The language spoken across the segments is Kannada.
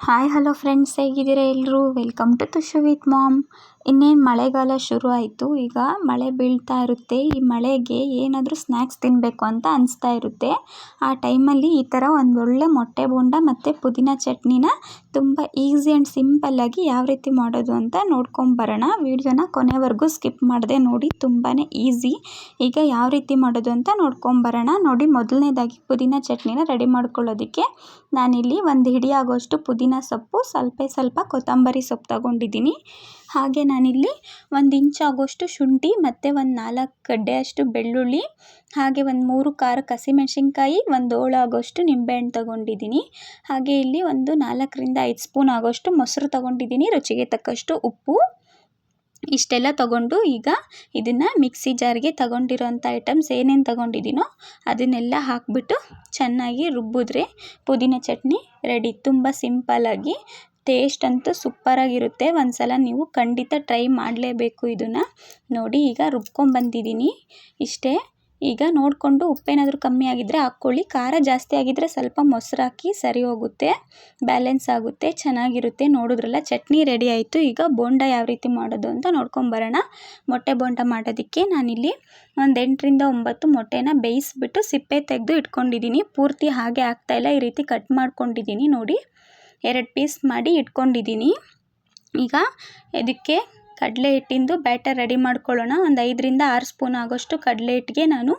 ಹಾಯ್ ಹಲೋ ಫ್ರೆಂಡ್ಸ್, ಹೇಗಿದ್ದೀರಾ ಎಲ್ಲರೂ? Welcome to Tushu with mom. ಇನ್ನೇನು ಮಳೆಗಾಲ ಶುರು ಆಯಿತು. ಈಗ ಮಳೆ ಬೀಳ್ತಾ ಇರುತ್ತೆ. ಈ ಮಳೆಗೆ ಏನಾದರೂ ಸ್ನ್ಯಾಕ್ಸ್ ತಿನ್ನಬೇಕು ಅಂತ ಅನಿಸ್ತಾ ಇರುತ್ತೆ. ಆ ಟೈಮಲ್ಲಿ ಈ ಥರ ಒಂದೊಳ್ಳೆ ಮೊಟ್ಟೆ ಬೋಂಡ ಮತ್ತು ಪುದೀನ ಚಟ್ನಿನ ತುಂಬ ಈಸಿ ಆ್ಯಂಡ್ ಸಿಂಪಲ್ಲಾಗಿ ಯಾವ ರೀತಿ ಮಾಡೋದು ಅಂತ ನೋಡ್ಕೊಂಬರೋಣ. ವಿಡಿಯೋನ ಕೊನೆವರೆಗೂ ಸ್ಕಿಪ್ ಮಾಡದೆ ನೋಡಿ, ತುಂಬಾ ಈಸಿ. ಈಗ ಯಾವ ರೀತಿ ಮಾಡೋದು ಅಂತ ನೋಡ್ಕೊಂಬರೋಣ. ನೋಡಿ, ಮೊದಲನೇದಾಗಿ ಪುದೀನ ಚಟ್ನಿನ ರೆಡಿ ಮಾಡ್ಕೊಳ್ಳೋದಕ್ಕೆ ನಾನಿಲ್ಲಿ ಒಂದು ಹಿಡಿ ಆಗೋಷ್ಟು ಪುದೀನ ಸೊಪ್ಪು, ಸ್ವಲ್ಪ ಕೊತ್ತಂಬರಿ ಸೊಪ್ಪು ತಗೊಂಡಿದ್ದೀನಿ. ಹಾಗೆ ನಾನಿಲ್ಲಿ 1 ಇಂಚ್ ಆಗೋಷ್ಟು ಶುಂಠಿ ಮತ್ತು ಒಂದು 4 ಗಡ್ಡೆಯಷ್ಟು ಬೆಳ್ಳುಳ್ಳಿ, ಹಾಗೆ ಒಂದು 3 ಖಾರಕ್ಕೆ ಹಸಿಮೆಣಸಿನ್ಕಾಯಿ, 1 ಹೋಳು ಆಗೋಷ್ಟು ನಿಂಬೆಹಣ್ಣು ತಗೊಂಡಿದ್ದೀನಿ. ಹಾಗೆ ಇಲ್ಲಿ ಒಂದು 4ರಿಂದ 5 ಸ್ಪೂನ್ ಆಗೋಷ್ಟು ಮೊಸರು ತಗೊಂಡಿದ್ದೀನಿ, ರುಚಿಗೆ ತಕ್ಕಷ್ಟು ಉಪ್ಪು. ಇಷ್ಟೆಲ್ಲ ತಗೊಂಡು ಈಗ ಇದನ್ನು ಮಿಕ್ಸಿ ಜಾರ್ಗೆ ತಗೊಂಡಿರೋಂಥ ಐಟಮ್ಸ್ ಏನೇನು ತಗೊಂಡಿದ್ದೀನೋ ಅದನ್ನೆಲ್ಲ ಹಾಕಿಬಿಟ್ಟು ಚೆನ್ನಾಗಿ ರುಬ್ಬಿದ್ರೆ ಪುದೀನ ಚಟ್ನಿ ರೆಡಿ. ತುಂಬ ಸಿಂಪಲ್ಲಾಗಿ, ಟೇಸ್ಟ್ ಅಂತೂ ಸೂಪರಾಗಿರುತ್ತೆ. ಒಂದು ಸಲ ನೀವು ಖಂಡಿತ ಟ್ರೈ ಮಾಡಲೇಬೇಕು ಇದನ್ನು. ನೋಡಿ, ಈಗ ರುಬ್ಕೊಂಡ್ಬಂದಿದ್ದೀನಿ ಇಷ್ಟೇ. ಈಗ ನೋಡಿಕೊಂಡು ಉಪ್ಪೇನಾದರೂ ಕಮ್ಮಿ ಆಗಿದ್ದರೆ ಹಾಕ್ಕೊಳ್ಳಿ. ಖಾರ ಜಾಸ್ತಿ ಆಗಿದ್ದರೆ ಸ್ವಲ್ಪ ಮೊಸರು ಹಾಕಿ ಸರಿ ಹೋಗುತ್ತೆ, ಬ್ಯಾಲೆನ್ಸ್ ಆಗುತ್ತೆ, ಚೆನ್ನಾಗಿರುತ್ತೆ. ನೋಡಿದ್ರಲ್ಲ, ಚಟ್ನಿ ರೆಡಿ ಆಯಿತು. ಈಗ ಬೋಂಡ ಯಾವ ರೀತಿ ಮಾಡೋದು ಅಂತ ನೋಡ್ಕೊಂಬರೋಣ. ಮೊಟ್ಟೆ ಬೋಂಡ ಮಾಡೋದಕ್ಕೆ ನಾನಿಲ್ಲಿ ಒಂದು 8ರಿಂದ 9 ಮೊಟ್ಟೆನ ಬೇಯಿಸ್ಬಿಟ್ಟು ಸಿಪ್ಪೆ ತೆಗೆದು ಇಟ್ಕೊಂಡಿದ್ದೀನಿ. ಪೂರ್ತಿ ಹಾಗೆ ಆಗ್ತಾಯಿಲ್ಲ, ಈ ರೀತಿ ಕಟ್ ಮಾಡ್ಕೊಂಡಿದ್ದೀನಿ. ನೋಡಿ, 2 ಪೀಸ್ ಮಾಡಿ ಇಟ್ಕೊಂಡಿದ್ದೀನಿ. ಈಗ ಇದಕ್ಕೆ ಕಡಲೆ ಹಿಟ್ಟಿಂದು ಬ್ಯಾಟರ್ ರೆಡಿ ಮಾಡ್ಕೊಳ್ಳೋಣ. ಒಂದು 5ರಿಂದ 6 ಸ್ಪೂನ್ ಆಗೋಷ್ಟು ಕಡಲೆ ಹಿಟ್ಟಿಗೆ ನಾನು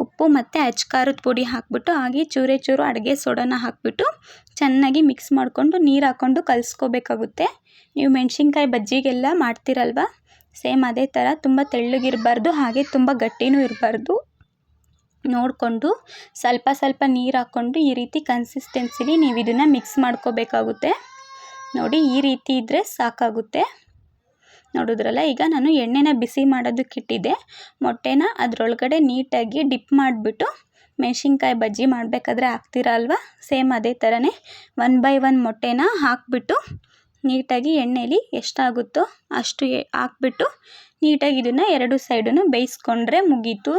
ಉಪ್ಪು ಮತ್ತು ಖಾರದ ಪುಡಿ ಹಾಕಿಬಿಟ್ಟು, ಹಾಗೆ ಚೂರು ಅಡುಗೆ ಸೋಡಾನ ಹಾಕಿಬಿಟ್ಟು ಚೆನ್ನಾಗಿ ಮಿಕ್ಸ್ ಮಾಡಿಕೊಂಡು ನೀರು ಹಾಕ್ಕೊಂಡು ಕಲಿಸ್ಕೋಬೇಕಾಗುತ್ತೆ. ನೀವು ಮೆಣಸಿನ್ಕಾಯಿ ಬಜ್ಜಿಗೆಲ್ಲ ಮಾಡ್ತೀರಲ್ವ, ಸೇಮ್ ಅದೇ ಥರ. ತುಂಬ ತೆಳ್ಳಗಿರಬಾರ್ದು, ಹಾಗೆ ತುಂಬ ಗಟ್ಟಿನೂ ಇರಬಾರ್ದು. ನೋಡಿಕೊಂಡು ಸ್ವಲ್ಪ ನೀರು ಹಾಕ್ಕೊಂಡು ಈ ರೀತಿ ಕನ್ಸಿಸ್ಟೆನ್ಸಿಲಿ ನೀವು ಇದನ್ನು ಮಿಕ್ಸ್ ಮಾಡ್ಕೋಬೇಕಾಗುತ್ತೆ. ನೋಡಿ, ಈ ರೀತಿ ಇದ್ದರೆ ಸಾಕಾಗುತ್ತೆ. ನೋಡಿದ್ರಲ್ಲ, ಈಗ ನಾನು ಎಣ್ಣೆನ ಬಿಸಿ ಮಾಡೋದಕ್ಕಿಟ್ಟಿದ್ದೆ. ಮೊಟ್ಟೆನ ಅದರೊಳಗಡೆ ನೀಟಾಗಿ ಡಿಪ್ ಮಾಡಿಬಿಟ್ಟು ಮೆಣಸಿನ್ಕಾಯಿ ಬಜ್ಜಿ ಮಾಡಬೇಕಾದ್ರೆ ಹಾಕ್ತೀರಲ್ವ, ಸೇಮ್ ಅದೇ ಥರನೇ 1 ಬೈ 1 ಮೊಟ್ಟೆನ ಹಾಕಿಬಿಟ್ಟು ನೀಟಾಗಿ ಎಣ್ಣೆಲಿ ಎಷ್ಟಾಗುತ್ತೋ ಅಷ್ಟು ಹಾಕ್ಬಿಟ್ಟು ನೀಟಾಗಿ ಇದನ್ನು 2 ಸೈಡನ್ನು ಬೇಯಿಸ್ಕೊಂಡ್ರೆ ಮುಗೀತು.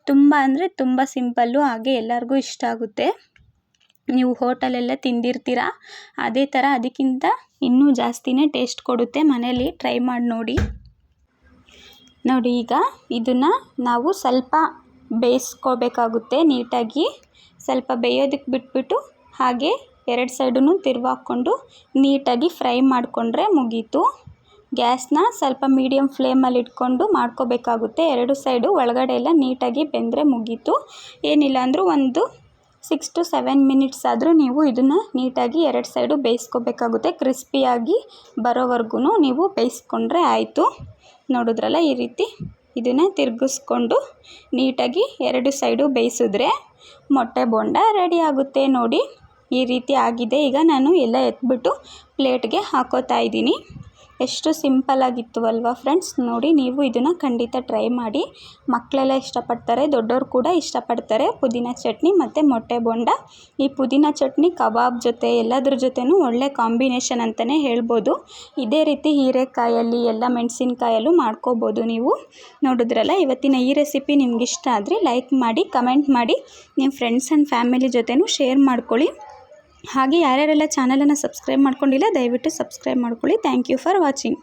ತುಂಬ ಅಂದರೆ ತುಂಬ ಸಿಂಪಲ್ಲು, ಹಾಗೆ ಎಲ್ಲರಿಗೂ ಇಷ್ಟ ಆಗುತ್ತೆ. ನೀವು ಹೋಟೆಲೆಲ್ಲ ತಿಂದಿರ್ತೀರ, ಅದೇ ಥರ ಅದಕ್ಕಿಂತ ಇನ್ನೂ ಜಾಸ್ತಿನೇ ಟೇಸ್ಟ್ ಕೊಡುತ್ತೆ. ಮನೇಲಿ ಟ್ರೈ ಮಾಡಿ ನೋಡಿ. ನೋಡಿ, ಈಗ ಇದನ್ನು ನಾವು ಸ್ವಲ್ಪ ಬೇಯಿಸ್ಕೋಬೇಕಾಗುತ್ತೆ ನೀಟಾಗಿ. ಸ್ವಲ್ಪ ಬೇಯೋದಕ್ಕೆ ಬಿಟ್ಬಿಟ್ಟು ಹಾಗೆ 2 ಸೈಡೂ ತಿರುವಾಕ್ಕೊಂಡು ನೀಟಾಗಿ ಫ್ರೈ ಮಾಡಿಕೊಂಡ್ರೆ ಮುಗೀತು. ಗ್ಯಾಸ್ನ ಸ್ವಲ್ಪ ಮೀಡಿಯಮ್ ಫ್ಲೇಮಲ್ಲಿ ಇಟ್ಕೊಂಡು ಮಾಡ್ಕೋಬೇಕಾಗುತ್ತೆ. 2 ಸೈಡು ಒಳಗಡೆ ಎಲ್ಲ ನೀಟಾಗಿ ಬೆಂದರೆ ಮುಗೀತು. ಏನಿಲ್ಲ ಅಂದರೂ ಒಂದು 6 to 7 ಮಿನಿಟ್ಸ್ ಆದರೂ ನೀವು ಇದನ್ನು ನೀಟಾಗಿ 2 ಸೈಡು ಬೇಯಿಸ್ಕೋಬೇಕಾಗುತ್ತೆ. ಕ್ರಿಸ್ಪಿಯಾಗಿ ಬರೋವರೆಗೂ ನೀವು ಬೇಯಿಸ್ಕೊಂಡ್ರೆ ಆಯಿತು. ನೋಡಿದ್ರಲ್ಲ, ಈ ರೀತಿ ಇದನ್ನು ತಿರುಗಿಸ್ಕೊಂಡು ನೀಟಾಗಿ 2 ಸೈಡು ಬೇಯಿಸಿದ್ರೆ ಮೊಟ್ಟೆ ಬೋಂಡ ರೆಡಿ ಆಗುತ್ತೆ. ನೋಡಿ, ಈ ರೀತಿ ಆಗಿದೆ. ಈಗ ನಾನು ಎಲ್ಲ ಎತ್ಬಿಟ್ಟು ಪ್ಲೇಟ್ಗೆ ಹಾಕೋತಾ ಇದ್ದೀನಿ. ಎಷ್ಟು ಸಿಂಪಲ್ಲಾಗಿತ್ತು ಅಲ್ವಾ ಫ್ರೆಂಡ್ಸ್? ನೋಡಿ, ನೀವು ಇದನ್ನು ಖಂಡಿತ ಟ್ರೈ ಮಾಡಿ. ಮಕ್ಕಳೆಲ್ಲ ಇಷ್ಟಪಡ್ತಾರೆ, ದೊಡ್ಡವರು ಕೂಡ ಇಷ್ಟಪಡ್ತಾರೆ. ಪುದೀನ ಚಟ್ನಿ ಮತ್ತು ಮೊಟ್ಟೆ ಬೋಂಡ. ಈ ಪುದೀನ ಚಟ್ನಿ ಕಬಾಬ್ ಜೊತೆ ಎಲ್ಲದ್ರ ಜೊತೆನೂ ಒಳ್ಳೆ ಕಾಂಬಿನೇಷನ್ ಅಂತಲೇ ಹೇಳ್ಬೋದು. ಇದೇ ರೀತಿ ಹೀರೆಕಾಯಲ್ಲಿ ಎಲ್ಲ ಮೆಣಸಿನ್ಕಾಯಲ್ಲೂ ಮಾಡ್ಕೋಬೋದು ನೀವು. ನೋಡಿದ್ರಲ್ಲ, ಇವತ್ತಿನ ಈ ರೆಸಿಪಿ ನಿಮ್ಗೆ ಇಷ್ಟ ಆದರೆ ಲೈಕ್ ಮಾಡಿ, ಕಮೆಂಟ್ ಮಾಡಿ, ನಿಮ್ಮ ಫ್ರೆಂಡ್ಸ್ ಆ್ಯಂಡ್ ಫ್ಯಾಮಿಲಿ ಜೊತೆನೂ ಶೇರ್ ಮಾಡ್ಕೊಳ್ಳಿ. ಹಾಗೆ ಯಾರ್ಯಾರೆಲ್ಲ ಚಾನಲನ್ನು ಸಬ್ಸ್ಕ್ರೈಬ್ ಮಾಡ್ಕೊಂಡಿಲ್ಲ, ದಯವಿಟ್ಟು ಸಬ್ಸ್ಕ್ರೈಬ್ ಮಾಡ್ಕೊಳ್ಳಿ. Thank you for watching.